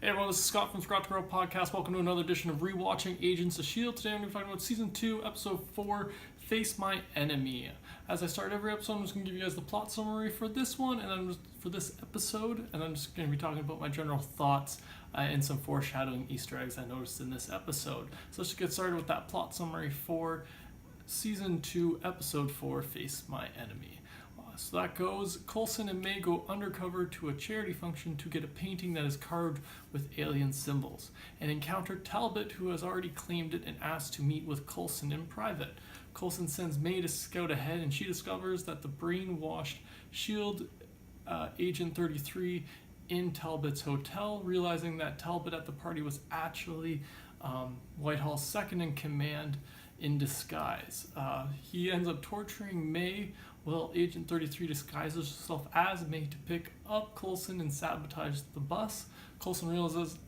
Hey everyone, this is Scott from Scott to Grow Podcast. Welcome to another edition of ReWatching Agents of S.h.i.e.L.D. Today I'm going to be talking about Season 2, Episode 4, Face My Enemy. As I start every episode, I'm just going to give you guys the plot summary for this one, and then for this episode, and I'm just going to be talking about my general thoughts and some foreshadowing Easter eggs I noticed in this episode. So let's just get started with that plot summary for Season 2, Episode 4, Face My Enemy. So that goes, Coulson and May go undercover to a charity function to get a painting that is carved with alien symbols, and encounter Talbot, who has already claimed it and asked to meet with Coulson in private. Coulson sends May to scout ahead, and she discovers that the brainwashed S.h.i.e.L.D. Agent 33 in Talbot's hotel, realizing that Talbot at the party was actually Whitehall's second in command in disguise. He ends up torturing May while Agent 33 disguises herself as May to pick up Coulson and sabotage the bus. Coulson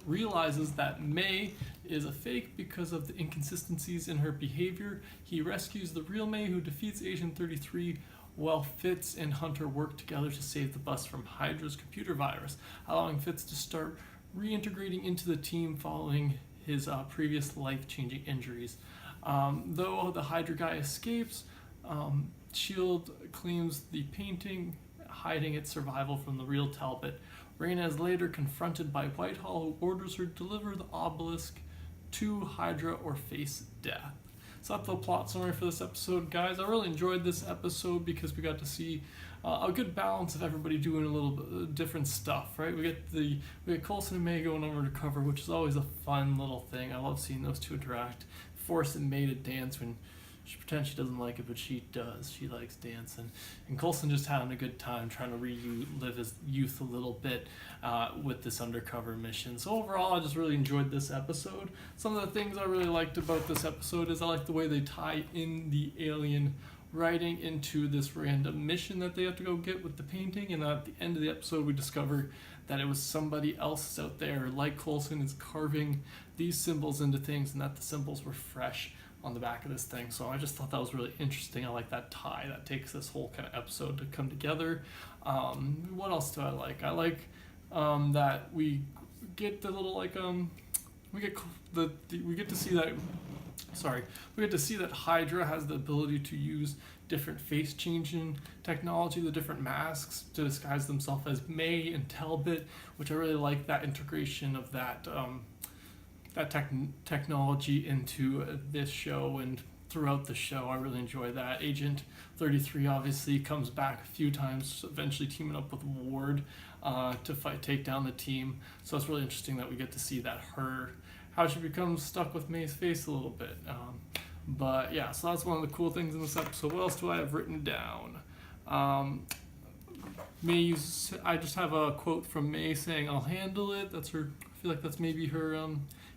realizes that May is a fake because of the inconsistencies in her behavior. He rescues the real May, who defeats Agent 33 while Fitz and Hunter work together to save the bus from Hydra's computer virus, allowing Fitz to start reintegrating into the team following his previous life-changing injuries. Though the Hydra guy escapes, S.h.i.e.L.D. claims the painting, hiding its survival from the real Talbot. Raina is later confronted by Whitehall, who orders her to deliver the obelisk to Hydra or face death. So that's the plot summary for this episode, guys. I really enjoyed this episode because we got to see a good balance of everybody doing a little bit different stuff, right? We get Coulson and May going over to cover, which is always a fun little thing. I love seeing those two interact, forcing May to dance when she pretends she doesn't like it, but she does. She likes dancing. And Coulson just having a good time trying to relive his youth a little bit with this undercover mission. So overall, I just really enjoyed this episode. Some of the things I really liked about this episode is I like the way they tie in the alien writing into this random mission that they have to go get with the painting. And at the end of the episode, we discover that it was somebody else out there, like Coulson, is carving these symbols into things, and that the symbols were fresh on the back of this thing. So I just thought that was really interesting. I like that tie that takes this whole kind of episode to come together. What else do I like? I like that we get the little we get to see that Hydra has the ability to use different face changing technology, the different masks to disguise themselves as May and Talbot, which I really like that integration of that technology into this show and throughout the show. I really enjoy that. Agent 33 obviously comes back a few times, eventually teaming up with Ward to take down the team. So it's really interesting that we get to see that how she becomes stuck with May's face a little bit. But yeah, so that's one of the cool things in this episode. What else do I have written down? I just have a quote from May saying, "I'll handle it." That's her. I feel like that's maybe her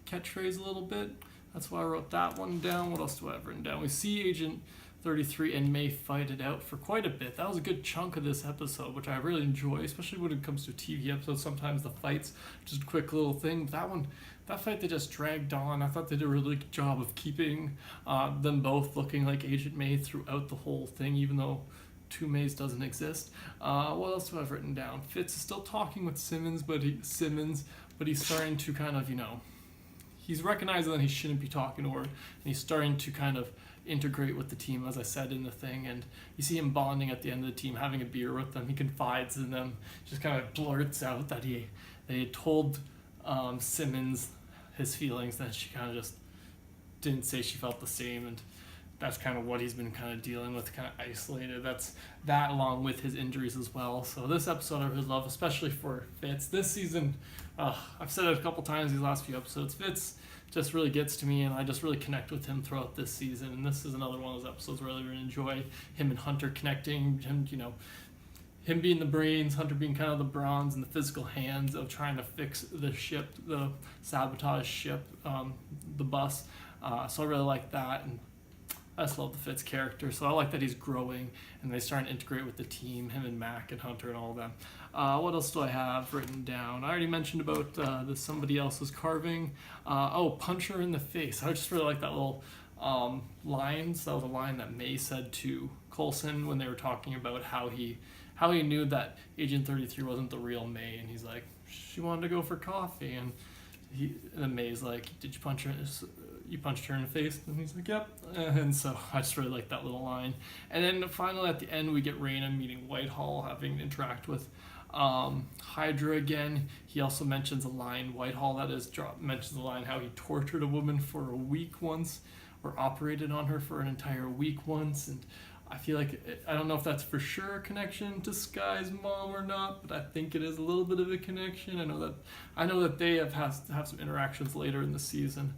catchphrase a little bit. That's why I wrote that one down. What else do I have written down? We see Agent 33 and May fight it out for quite a bit. That was a good chunk of this episode, which I really enjoy, especially when it comes to a TV episode. Sometimes the fights, just a quick little thing. That fight they just dragged on. I thought they did a really good job of keeping them both looking like Agent May throughout the whole thing, even though two Mays doesn't exist. What else do I have written down? Fitz is still talking with Simmons, but he's starting to kind of, he's recognizing that he shouldn't be talking to her, and he's starting to kind of integrate with the team, as I said in the thing, and you see him bonding at the end of the team, having a beer with them. He confides in them, just kind of blurts out that he had told Simmons his feelings, that she kind of just didn't say she felt the same, and that's kind of what he's been kind of dealing with, kind of isolated. That's that along with his injuries as well. So this episode I really love, especially for Fitz. This season, I've said it a couple times these last few episodes, Fitz just really gets to me, and I just really connect with him throughout this season. And this is another one of those episodes where I really enjoy him and Hunter connecting, him being the brains, Hunter being kind of the bronze and the physical hands of trying to fix the ship, the sabotage ship, the bus. So I really like that, and I just love the Fitz character. So I like that he's growing and they start to integrate with the team, him and Mac and Hunter and all of them. What else do I have written down? I already mentioned about the somebody else's carving. Punch her in the face. I just really like that little line. So that was a line that May said to Coulson when they were talking about how he knew that Agent 33 wasn't the real May, and he's like, she wanted to go for coffee, and and May's like, did you punch her? You punched her in the face, and he's like, yep. And so I just really like that little line. And then finally at the end we get Raina meeting Whitehall, having to interact with Hydra again. He also mentions a line, Whitehall that is, mentions the line how he tortured a woman for a week once, or operated on her for an entire week once. And I feel like, I don't know if that's for sure a connection to S.H.i.E.L.D's mom or not, but I think it is a little bit of a connection. I know that they have some interactions later in the season,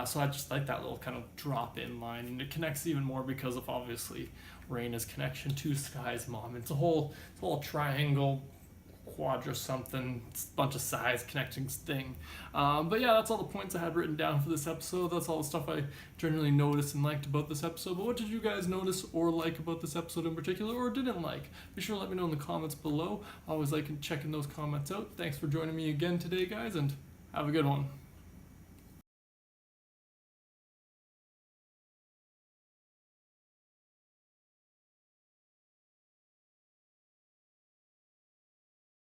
so I just like that little kind of drop-in line, and it connects even more because of obviously Raina's connection to S.H.i.E.L.D's mom. It's a whole triangle, quadra something, bunch of sides connecting thing. But yeah, that's all the points I had written down for this episode. That's all the stuff I generally noticed and liked about this episode. But what did you guys notice or like about this episode in particular, or didn't like? Be sure to let me know in the comments below. I always like checking those comments out. Thanks for joining me again today, guys, and have a good one.